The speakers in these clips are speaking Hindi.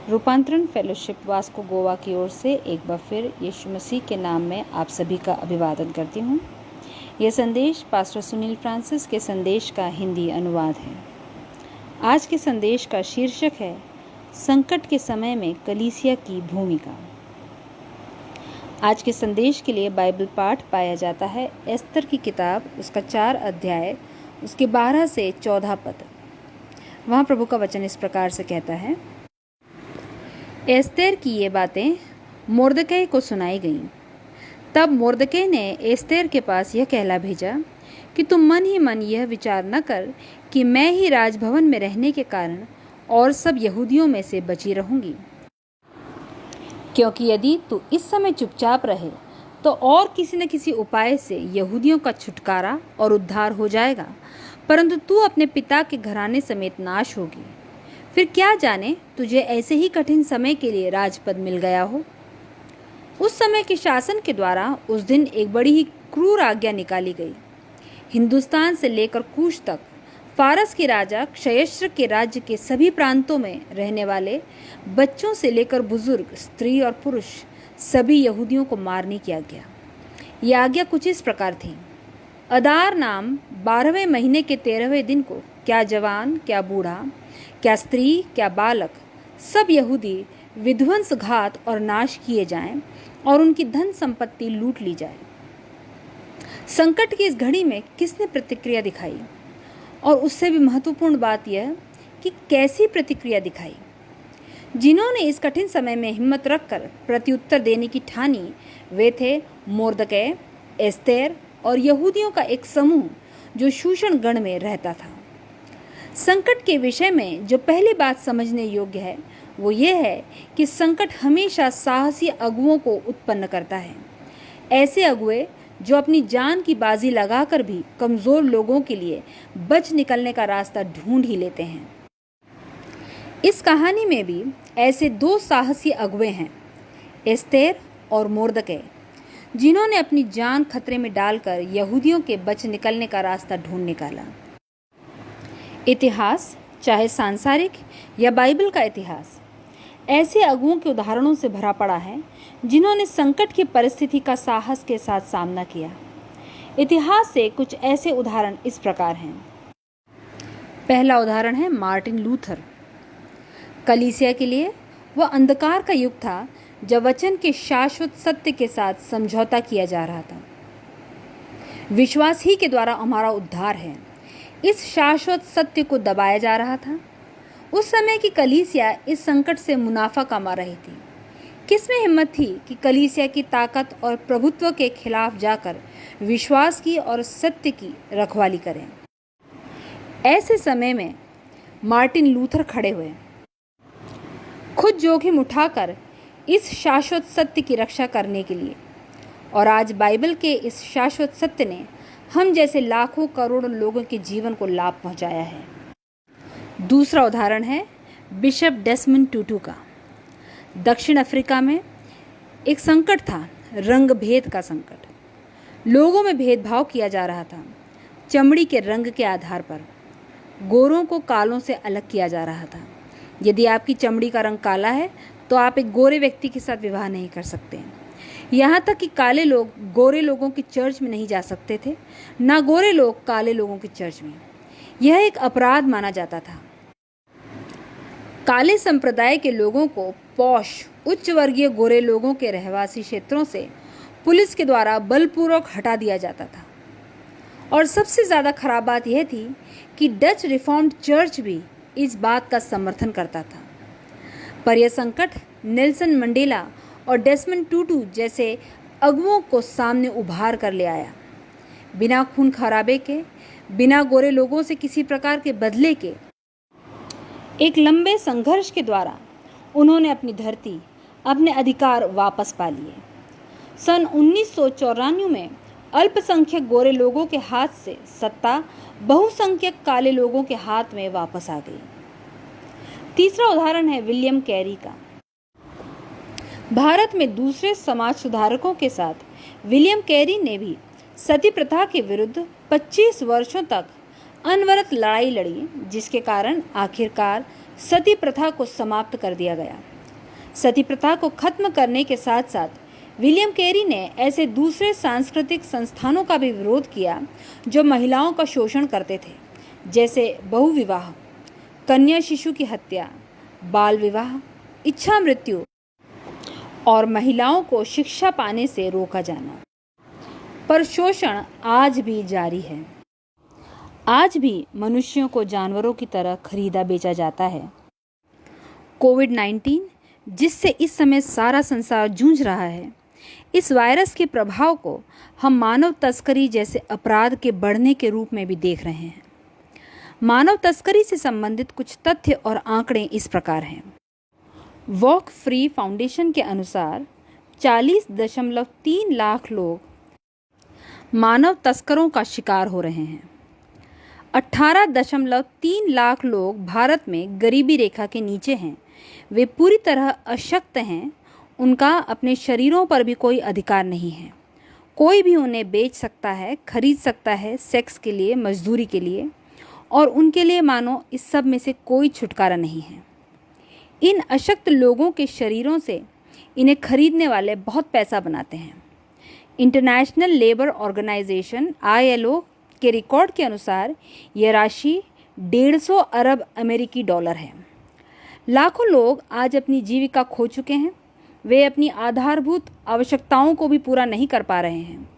रूपांतरण फेलोशिप वास्को गोवा की ओर से एक बार फिर यीशु मसीह के नाम में आप सभी का अभिवादन करती हूँ। यह संदेश पास्टर सुनील फ्रांसिस के संदेश का हिंदी अनुवाद है। आज के संदेश का शीर्षक है संकट के समय में कलीसिया की भूमिका। आज के संदेश के लिए बाइबल पाठ पाया जाता है एस्तर की किताब, उसका 4 अध्याय, उसके 12 से 14 पद। वहाँ प्रभु का वचन इस प्रकार से कहता है, एस्तेर की ये बातें मोर्दकै को सुनाई गईं। तब मोर्दकै ने एस्तेर के पास यह कहला भेजा कि तुम मन ही मन यह विचार न कर कि मैं ही राजभवन में रहने के कारण और सब यहूदियों में से बची रहूंगी, क्योंकि यदि तू इस समय चुपचाप रहे तो और किसी न किसी उपाय से यहूदियों का छुटकारा और उद्धार हो जाएगा, परंतु तू अपने पिता के घराने समेत नाश होगी। फिर क्या जाने तुझे ऐसे ही कठिन समय के लिए राजपद मिल गया हो। उस समय के शासन के द्वारा उस दिन एक बड़ी ही क्रूर आज्ञा निकाली गई। हिंदुस्तान से लेकर कूश तक फारस के राजा क्षयश्र के राज्य के सभी प्रांतों में रहने वाले बच्चों से लेकर बुजुर्ग, स्त्री और पुरुष सभी यहूदियों को मारने की आज्ञा। यह आज्ञा कुछ इस प्रकार थी। अदार नाम 12वें महीने के 13वें दिन को क्या जवान, क्या बूढ़ा, क्या स्त्री, क्या बालक, सब यहूदी विध्वंस, घात और नाश किए जाएं और उनकी धन संपत्ति लूट ली जाए। संकट की इस घड़ी में किसने प्रतिक्रिया दिखाई, और उससे भी महत्वपूर्ण बात यह कि कैसी प्रतिक्रिया दिखाई। जिन्होंने इस कठिन समय में हिम्मत रखकर प्रत्युत्तर देने की ठानी, वे थे मोर्दकै, एस्तेर और यहूदियों का एक समूह जो शूषण गण में रहता था। संकट के विषय में जो पहली बात समझने योग्य है वो ये है कि संकट हमेशा साहसी अगुओं को उत्पन्न करता है। ऐसे अगुए जो अपनी जान की बाजी लगाकर भी कमज़ोर लोगों के लिए बच निकलने का रास्ता ढूंढ ही लेते हैं। इस कहानी में भी ऐसे 2 साहसी अगुए हैं, एस्तेर और मोर्दकै, जिन्होंने अपनी जान खतरे में डालकर यहूदियों के बच निकलने का रास्ता ढूंढ निकाला। इतिहास, चाहे सांसारिक या बाइबल का इतिहास, ऐसे अगुओं के उदाहरणों से भरा पड़ा है जिन्होंने संकट की परिस्थिति का साहस के साथ सामना किया। इतिहास से कुछ ऐसे उदाहरण इस प्रकार हैं। पहला उदाहरण है मार्टिन लूथर। कलीसिया के लिए वह अंधकार का युग था जब वचन के शाश्वत सत्य के साथ समझौता किया जा रहा था। विश्वास ही के द्वारा हमारा उद्धार है, इस शाश्वत सत्य को दबाया जा रहा था। उस समय की कलीसिया इस संकट से मुनाफा कमा रही थी। किसमें हिम्मत थी कि कलीसिया की ताकत और प्रभुत्व के खिलाफ जाकर विश्वास की और सत्य की रखवाली करें। ऐसे समय में मार्टिन लूथर खड़े हुए, खुद जोखिम उठाकर इस शाश्वत सत्य की रक्षा करने के लिए। और आज बाइबल के इस शाश्वत सत्य ने हम जैसे लाखों करोड़ों लोगों के जीवन को लाभ पहुंचाया है। दूसरा उदाहरण है बिशप डेसमंड टूटू का। दक्षिण अफ्रीका में एक संकट था, रंग भेद का संकट। लोगों में भेदभाव किया जा रहा था। चमड़ी के रंग के आधार पर गोरों को कालों से अलग किया जा रहा था। यदि आपकी चमड़ी का रंग काला है तो आप एक गोरे व्यक्ति के साथ विवाह नहीं कर सकते। यहाँ तक कि काले लोग गोरे लोगों की चर्च में नहीं जा सकते थे, ना गोरे लोग काले लोगों की चर्च में। यह एक अपराध माना जाता था। काले संप्रदाय के लोगों को पौश उच्च वर्गीय गोरे लोगों के रहवासी क्षेत्रों से पुलिस के द्वारा बलपूर्वक हटा दिया जाता था। और सबसे ज़्यादा खराब बात यह थी कि डच रिफॉर्म्ड चर्च भी इस बात का समर्थन करता था। पर यह संकट नेल्सन मंडेला और डेसमंड टूटू जैसे अगुओं को सामने उभार कर ले आया। बिना खून खराबे के, बिना गोरे लोगों से किसी प्रकार के बदले के, एक लंबे संघर्ष के द्वारा उन्होंने अपनी धरती, अपने अधिकार वापस पा लिए। सन 1994 में अल्पसंख्यक गोरे लोगों के हाथ से सत्ता बहुसंख्यक काले लोगों के हाथ में वापस आ गई। तीसरा उदाहरण है विलियम कैरी का। भारत में दूसरे समाज सुधारकों के साथ विलियम कैरी ने भी सती प्रथा के विरुद्ध 25 वर्षों तक अनवरत लड़ाई लड़ी, जिसके कारण आखिरकार सती प्रथा को समाप्त कर दिया गया। सती प्रथा को खत्म करने के साथ साथ विलियम कैरी ने ऐसे दूसरे सांस्कृतिक संस्थानों का भी विरोध किया जो महिलाओं का शोषण करते थे, जैसे बहुविवाह, कन्या शिशु की हत्या, बाल विवाह, इच्छा मृत्यु और महिलाओं को शिक्षा पाने से रोका जाना। पर शोषण आज भी जारी है। आज भी मनुष्यों को जानवरों की तरह खरीदा बेचा जाता है। कोविड-19 जिससे इस समय सारा संसार जूझ रहा है, इस वायरस के प्रभाव को हम मानव तस्करी जैसे अपराध के बढ़ने के रूप में भी देख रहे हैं। मानव तस्करी से संबंधित कुछ तथ्य और आंकड़े इस प्रकार हैं। वॉक फ्री फाउंडेशन के अनुसार 40.3 लाख लोग मानव तस्करों का शिकार हो रहे हैं। 18.3 लाख लोग भारत में गरीबी रेखा के नीचे हैं। वे पूरी तरह अशक्त हैं। उनका अपने शरीरों पर भी कोई अधिकार नहीं है। कोई भी उन्हें बेच सकता है, खरीद सकता है, सेक्स के लिए, मजदूरी के लिए, और उनके लिए मानो इस सब में से कोई छुटकारा नहीं है। इन अशक्त लोगों के शरीरों से इन्हें खरीदने वाले बहुत पैसा बनाते हैं। इंटरनेशनल लेबर ऑर्गेनाइजेशन ILO के रिकॉर्ड के अनुसार यह राशि 150 अरब अमेरिकी डॉलर है। लाखों लोग आज अपनी जीविका खो चुके हैं। वे अपनी आधारभूत आवश्यकताओं को भी पूरा नहीं कर पा रहे हैं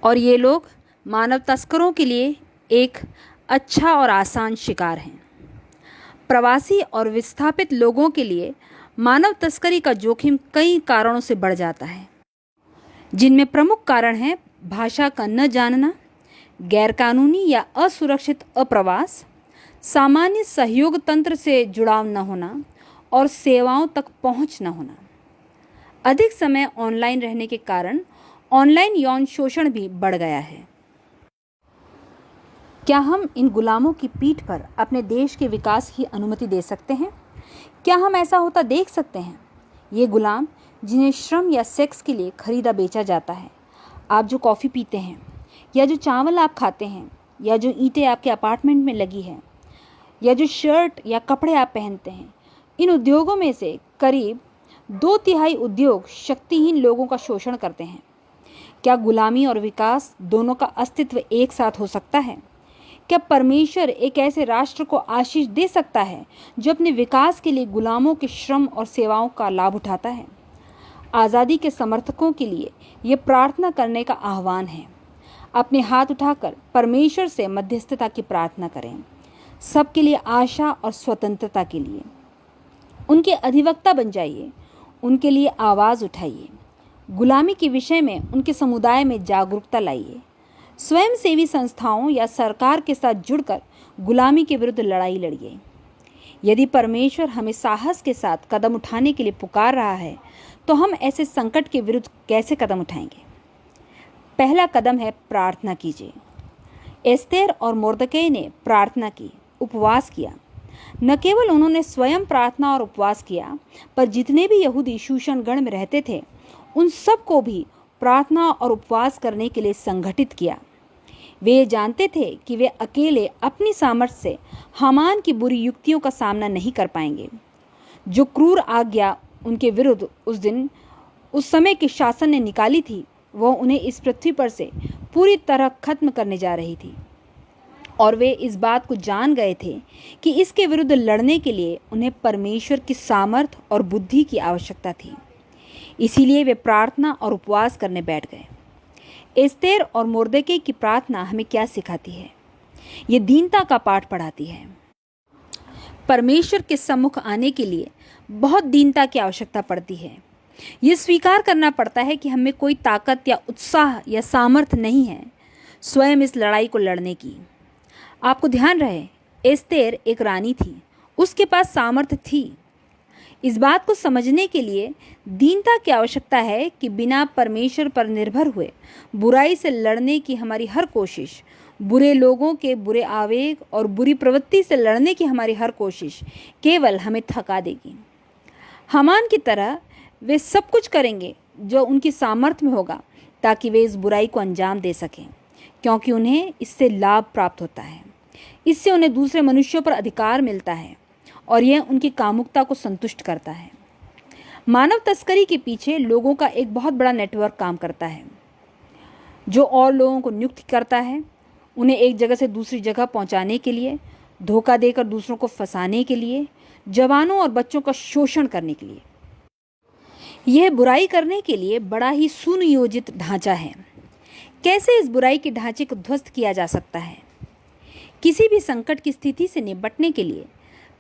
और ये लोग मानव तस्करों के लिए एक अच्छा और आसान शिकार हैं। प्रवासी और विस्थापित लोगों के लिए मानव तस्करी का जोखिम कई कारणों से बढ़ जाता है, जिनमें प्रमुख कारण हैं भाषा का न जानना, गैरकानूनी या असुरक्षित अप्रवास, सामान्य सहयोग तंत्र से जुड़ाव न होना और सेवाओं तक पहुंच न होना। अधिक समय ऑनलाइन रहने के कारण ऑनलाइन यौन शोषण भी बढ़ गया है। क्या हम इन गुलामों की पीठ पर अपने देश के विकास की अनुमति दे सकते हैं? क्या हम ऐसा होता देख सकते हैं? ये गुलाम जिन्हें श्रम या सेक्स के लिए खरीदा बेचा जाता है, आप जो कॉफ़ी पीते हैं या जो चावल आप खाते हैं या जो ईंटें आपके अपार्टमेंट में लगी हैं या जो शर्ट या कपड़े आप पहनते हैं, इन उद्योगों में से करीब 2/3 उद्योग शक्तिहीन लोगों का शोषण करते हैं। क्या गुलामी और विकास दोनों का अस्तित्व एक साथ हो सकता है? क्या परमेश्वर एक ऐसे राष्ट्र को आशीष दे सकता है जो अपने विकास के लिए गुलामों के श्रम और सेवाओं का लाभ उठाता है? आज़ादी के समर्थकों के लिए ये प्रार्थना करने का आह्वान है। अपने हाथ उठाकर परमेश्वर से मध्यस्थता की प्रार्थना करें, सबके लिए आशा और स्वतंत्रता के लिए। उनके अधिवक्ता बन जाइए, उनके लिए आवाज़ उठाइए। गुलामी के विषय में उनके समुदाय में जागरूकता लाइए। स्वयंसेवी संस्थाओं या सरकार के साथ जुड़कर गुलामी के विरुद्ध लड़ाई लड़िए। यदि परमेश्वर हमें साहस के साथ कदम उठाने के लिए पुकार रहा है, तो हम ऐसे संकट के विरुद्ध कैसे कदम उठाएंगे? पहला कदम है प्रार्थना कीजिए। एस्तेर और मोर्दकै ने प्रार्थना की, उपवास किया। न केवल उन्होंने स्वयं प्रार्थना और उपवास किया, पर जितने भी यहूदी शूषण गण में रहते थे उन सबको भी प्रार्थना और उपवास करने के लिए संगठित किया। वे जानते थे कि वे अकेले अपनी सामर्थ्य से हामान की बुरी युक्तियों का सामना नहीं कर पाएंगे। जो क्रूर आज्ञा उनके विरुद्ध उस समय के शासन ने निकाली थी, वह उन्हें इस पृथ्वी पर से पूरी तरह खत्म करने जा रही थी, और वे इस बात को जान गए थे कि इसके विरुद्ध लड़ने के लिए उन्हें परमेश्वर की सामर्थ और बुद्धि की आवश्यकता थी। इसीलिए वे प्रार्थना और उपवास करने बैठ गए। एस्तेर और मोर्दकै की प्रार्थना हमें क्या सिखाती है? ये दीनता का पाठ पढ़ाती है। परमेश्वर के सम्मुख आने के लिए बहुत दीनता की आवश्यकता पड़ती है। ये स्वीकार करना पड़ता है कि हमें कोई ताकत या उत्साह या सामर्थ्य नहीं है स्वयं इस लड़ाई को लड़ने की। आपको ध्यान रहे, एस्तेर एक रानी थी, उसके पास सामर्थ्य थी। इस बात को समझने के लिए दीनता की आवश्यकता है कि बिना परमेश्वर पर निर्भर हुए बुराई से लड़ने की हमारी हर कोशिश, बुरे लोगों के बुरे आवेग और बुरी प्रवृत्ति से लड़ने की हमारी हर कोशिश केवल हमें थका देगी। हामान की तरह वे सब कुछ करेंगे जो उनकी सामर्थ्य में होगा ताकि वे इस बुराई को अंजाम दे सकें, क्योंकि उन्हें इससे लाभ प्राप्त होता है। इससे उन्हें दूसरे मनुष्यों पर अधिकार मिलता है और यह उनकी कामुकता को संतुष्ट करता है। मानव तस्करी के पीछे लोगों का एक बहुत बड़ा नेटवर्क काम करता है, जो और लोगों को नियुक्त करता है, उन्हें एक जगह से दूसरी जगह पहुंचाने के लिए, धोखा देकर दूसरों को फंसाने के लिए, जवानों और बच्चों का शोषण करने के लिए। यह बुराई करने के लिए बड़ा ही सुनियोजित ढांचा है। कैसे इस बुराई के ढांचे को ध्वस्त किया जा सकता है? किसी भी संकट की स्थिति से निपटने के लिए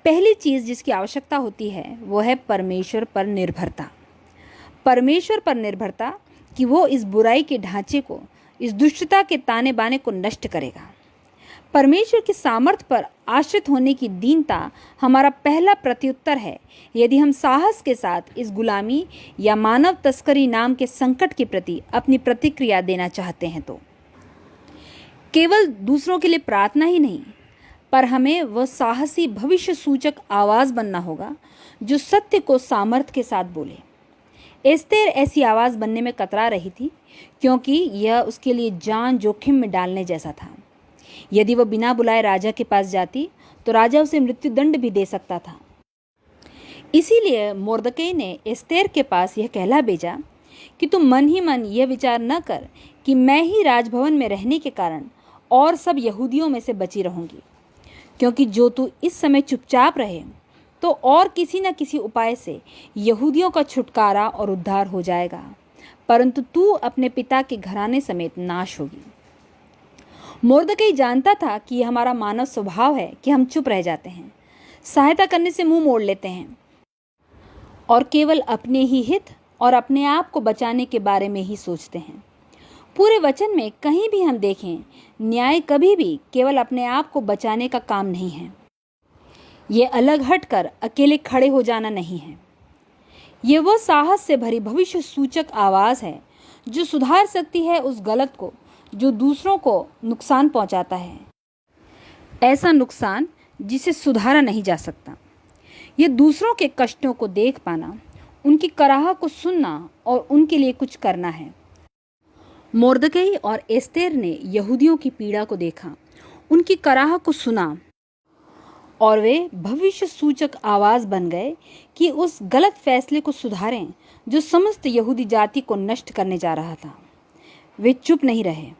पहली चीज़ जिसकी आवश्यकता होती है वो है परमेश्वर पर निर्भरता। परमेश्वर पर निर्भरता कि वो इस बुराई के ढांचे को, इस दुष्टता के ताने बाने को नष्ट करेगा। परमेश्वर की सामर्थ्य पर आश्रित होने की दीनता हमारा पहला प्रत्युत्तर है यदि हम साहस के साथ इस गुलामी या मानव तस्करी नाम के संकट के प्रति अपनी प्रतिक्रिया देना चाहते हैं। तो केवल दूसरों के लिए प्रार्थना ही नहीं, पर हमें वह साहसी भविष्य सूचक आवाज़ बनना होगा जो सत्य को सामर्थ्य के साथ बोले। एस्तेर ऐसी आवाज़ बनने में कतरा रही थी क्योंकि यह उसके लिए जान जोखिम में डालने जैसा था। यदि वह बिना बुलाए राजा के पास जाती तो राजा उसे मृत्युदंड भी दे सकता था। इसीलिए मोर्दकै ने एस्तेर के पास यह कहला भेजा कि तुम मन ही मन यह विचार न कर कि मैं ही राजभवन में रहने के कारण और सब यहूदियों में से बची रहूंगी, क्योंकि जो तू इस समय चुपचाप रहे तो और किसी न किसी उपाय से यहूदियों का छुटकारा और उद्धार हो जाएगा, परंतु तू अपने पिता के घराने समेत नाश होगी। मोर्दकै जानता था कि यह हमारा मानव स्वभाव है कि हम चुप रह जाते हैं, सहायता करने से मुंह मोड़ लेते हैं और केवल अपने ही हित और अपने आप को बचाने के बारे में ही सोचते हैं। पूरे वचन में कहीं भी हम देखें, न्याय कभी भी केवल अपने आप को बचाने का काम नहीं है। ये अलग हटकर अकेले खड़े हो जाना नहीं है। ये वो साहस से भरी भविष्य सूचक आवाज़ है जो सुधार सकती है उस गलत को जो दूसरों को नुकसान पहुंचाता है, ऐसा नुकसान जिसे सुधारा नहीं जा सकता। ये दूसरों के कष्टों को देख पाना, उनकी कराह को सुनना और उनके लिए कुछ करना है। मोर्दकै और एस्तेर ने यहूदियों की पीड़ा को देखा, उनकी कराह को सुना और वे भविष्य सूचक आवाज़ बन गए कि उस गलत फैसले को सुधारें जो समस्त यहूदी जाति को नष्ट करने जा रहा था। वे चुप नहीं रहे।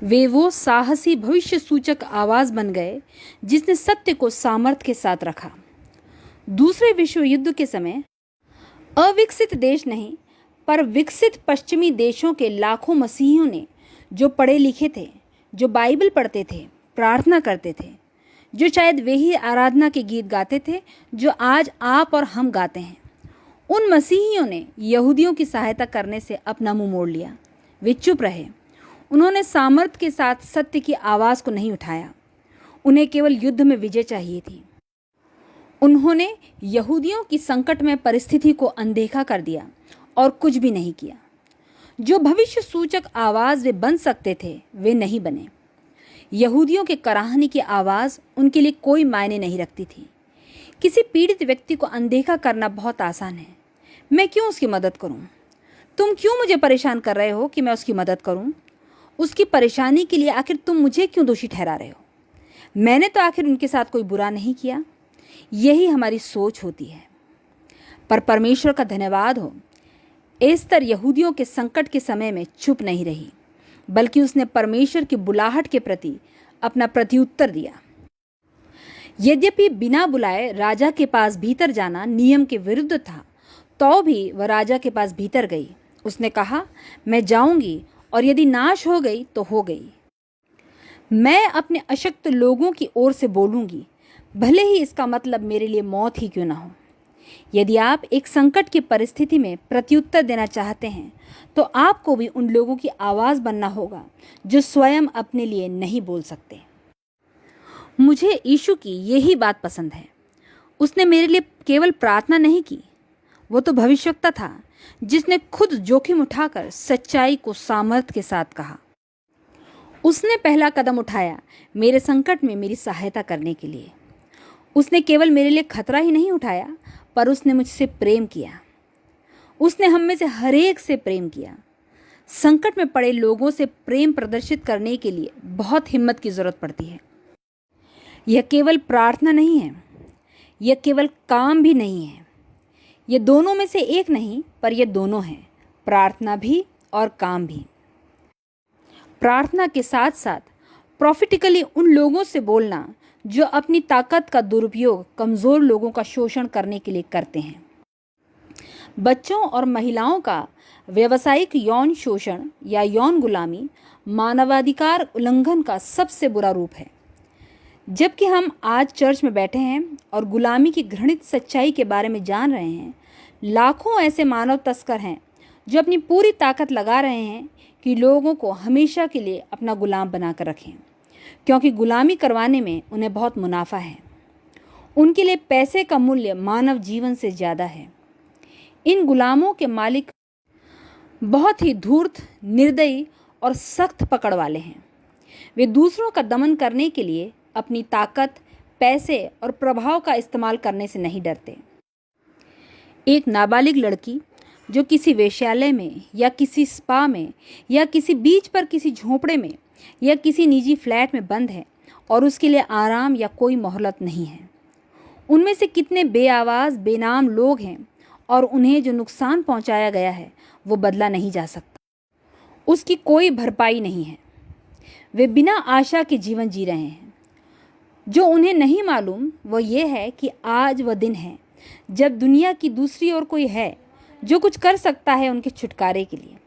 वे वो साहसी भविष्य सूचक आवाज़ बन गए जिसने सत्य को सामर्थ्य के साथ रखा। दूसरे विश्व युद्ध के समय अविकसित देश नहीं पर विकसित पश्चिमी देशों के लाखों मसीहियों ने, जो पढ़े लिखे थे, जो बाइबल पढ़ते थे, प्रार्थना करते थे, जो शायद वे ही आराधना के गीत गाते थे जो आज आप और हम गाते हैं, उन मसीहियों ने यहूदियों की सहायता करने से अपना मुंह मोड़ लिया। वे चुप रहे। उन्होंने सामर्थ्य के साथ सत्य की आवाज़ को नहीं उठाया। उन्हें केवल युद्ध में विजय चाहिए थी। उन्होंने यहूदियों की संकटमय परिस्थिति को अनदेखा कर दिया और कुछ भी नहीं किया। जो भविष्य सूचक आवाज़ वे बन सकते थे वे नहीं बने। यहूदियों के कराहने की आवाज़ उनके लिए कोई मायने नहीं रखती थी। किसी पीड़ित व्यक्ति को अनदेखा करना बहुत आसान है। मैं क्यों उसकी मदद करूं? तुम क्यों मुझे परेशान कर रहे हो कि मैं उसकी मदद करूं? उसकी परेशानी के लिए आखिर तुम मुझे क्यों दोषी ठहरा रहे हो? मैंने तो आखिर उनके साथ कोई बुरा नहीं किया। यही हमारी सोच होती है। पर परमेश्वर का धन्यवाद हो, एस्तर यहूदियों के संकट के समय में चुप नहीं रही, बल्कि उसने परमेश्वर की बुलाहट के प्रति अपना प्रत्युत्तर दिया। यद्यपि बिना बुलाए राजा के पास भीतर जाना नियम के विरुद्ध था, तो भी वह राजा के पास भीतर गई। उसने कहा, मैं जाऊंगी और यदि नाश हो गई तो हो गई। मैं अपने अशक्त लोगों की ओर से बोलूंगी, भले ही इसका मतलब मेरे लिए मौत ही क्यों ना हो। यदि आप एक संकट की परिस्थिति में प्रत्युत्तर देना चाहते हैं तो आपको भी उन लोगों की आवाज़ बनना होगा जो स्वयं अपने लिए नहीं बोल सकते। मुझे यीशु की यही बात पसंद है। उसने मेरे लिए केवल प्रार्थना नहीं की, वो तो भविष्यवक्ता था जिसने खुद जोखिम उठाकर सच्चाई को सामर्थ्य के साथ कहा। उसने पहला कदम उठाया मेरे संकट में मेरी सहायता करने के लिए। उसने केवल मेरे लिए खतरा ही नहीं उठाया, पर उसने मुझसे प्रेम किया। उसने हम में से हर एक से प्रेम किया। संकट में पड़े लोगों से प्रेम प्रदर्शित करने के लिए बहुत हिम्मत की ज़रूरत पड़ती है। यह केवल प्रार्थना नहीं है, यह केवल काम भी नहीं है, ये दोनों में से एक नहीं, पर ये दोनों हैं, प्रार्थना भी और काम भी। प्रार्थना के साथ साथ प्रॉफिटिकली उन लोगों से बोलना जो अपनी ताकत का दुरुपयोग कमज़ोर लोगों का शोषण करने के लिए करते हैं। बच्चों और महिलाओं का व्यावसायिक यौन शोषण या यौन गुलामी मानवाधिकार उल्लंघन का सबसे बुरा रूप है। जबकि हम आज चर्च में बैठे हैं और गुलामी की घृणित सच्चाई के बारे में जान रहे हैं, लाखों ऐसे मानव तस्कर हैं जो अपनी पूरी ताकत लगा रहे हैं कि लोगों को हमेशा के लिए अपना गुलाम बनाकर रखें, क्योंकि गुलामी करवाने में उन्हें बहुत मुनाफा है। उनके लिए पैसे का मूल्य मानव जीवन से ज़्यादा है। इन गुलामों के मालिक बहुत ही धूर्त, निर्दयी और सख्त पकड़ वाले हैं। वे दूसरों का दमन करने के लिए अपनी ताकत, पैसे और प्रभाव का इस्तेमाल करने से नहीं डरते। एक नाबालिग लड़की जो किसी वेश्यालय में या किसी स्पा में या किसी बीच पर किसी झोंपड़े में या किसी निजी फ्लैट में बंद है और उसके लिए आराम या कोई मोहलत नहीं है। उनमें से कितने बेआवाज़, बेनाम लोग हैं और उन्हें जो नुकसान पहुंचाया गया है वो बदला नहीं जा सकता, उसकी कोई भरपाई नहीं है। वे बिना आशा के जीवन जी रहे हैं। जो उन्हें नहीं मालूम वो ये है कि आज वह दिन है जब दुनिया की दूसरी ओर कोई है जो कुछ कर सकता है उनके छुटकारे के लिए।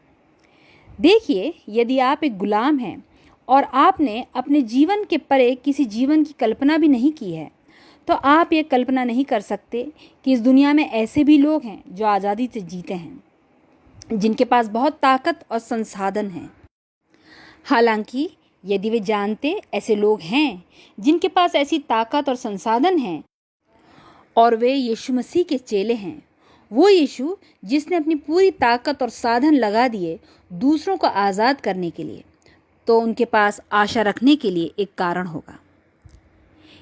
देखिए, यदि आप एक गुलाम हैं और आपने अपने जीवन के परे किसी जीवन की कल्पना भी नहीं की है, तो आप ये कल्पना नहीं कर सकते कि इस दुनिया में ऐसे भी लोग हैं जो आज़ादी से जीते हैं, जिनके पास बहुत ताकत और संसाधन हैं। हालांकि यदि वे जानते ऐसे लोग हैं जिनके पास ऐसी ताकत और संसाधन हैं और वे यीशु मसीह के चेले हैं, वो यीशु जिसने अपनी पूरी ताकत और साधन लगा दिए दूसरों को आज़ाद करने के लिए, तो उनके पास आशा रखने के लिए एक कारण होगा।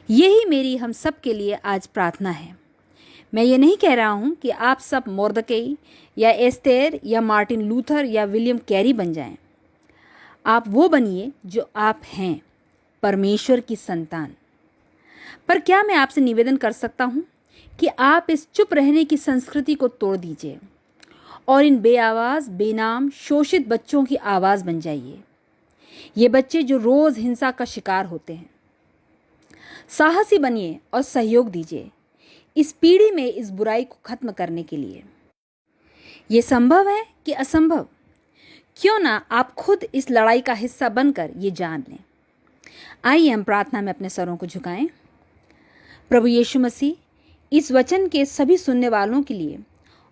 यही मेरी हम सब के लिए आज प्रार्थना है। मैं ये नहीं कह रहा हूँ कि आप सब मोर्दकई या एस्तेर या मार्टिन लूथर या विलियम कैरी बन जाएं। आप वो बनिए जो आप हैं, परमेश्वर की संतान। पर क्या मैं आपसे निवेदन कर सकता हूँ कि आप इस चुप रहने की संस्कृति को तोड़ दीजिए और इन बेआवाज़, बेनाम, शोषित बच्चों की आवाज़ बन जाइए। ये बच्चे जो रोज़ हिंसा का शिकार होते हैं। साहसी बनिए और सहयोग दीजिए इस पीढ़ी में इस बुराई को खत्म करने के लिए। ये संभव है कि असंभव? क्यों ना आप खुद इस लड़ाई का हिस्सा बनकर ये जान लें। आइए हम प्रार्थना में अपने सरों को झुकाएं। प्रभु यीशु मसीह, इस वचन के सभी सुनने वालों के लिए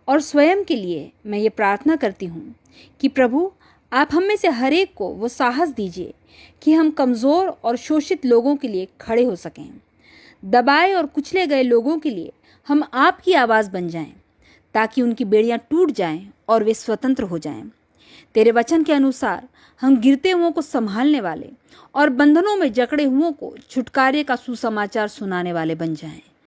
और स्वयं के लिए मैं ये प्रार्थना करती हूँ कि प्रभु आप हम में से हर एक को वो साहस दीजिए कि हम कमज़ोर और शोषित लोगों के लिए खड़े हो सकें। दबाए और कुचले गए लोगों के लिए हम आपकी आवाज़ बन जाएं, ताकि उनकी बेड़ियां टूट जाएं और वे स्वतंत्र हो जाएं। तेरे वचन के अनुसार हम गिरते हुओं को संभालने वाले और बंधनों में जकड़े हुओं को छुटकारे का सुसमाचार सुनाने वाले बन जाएं।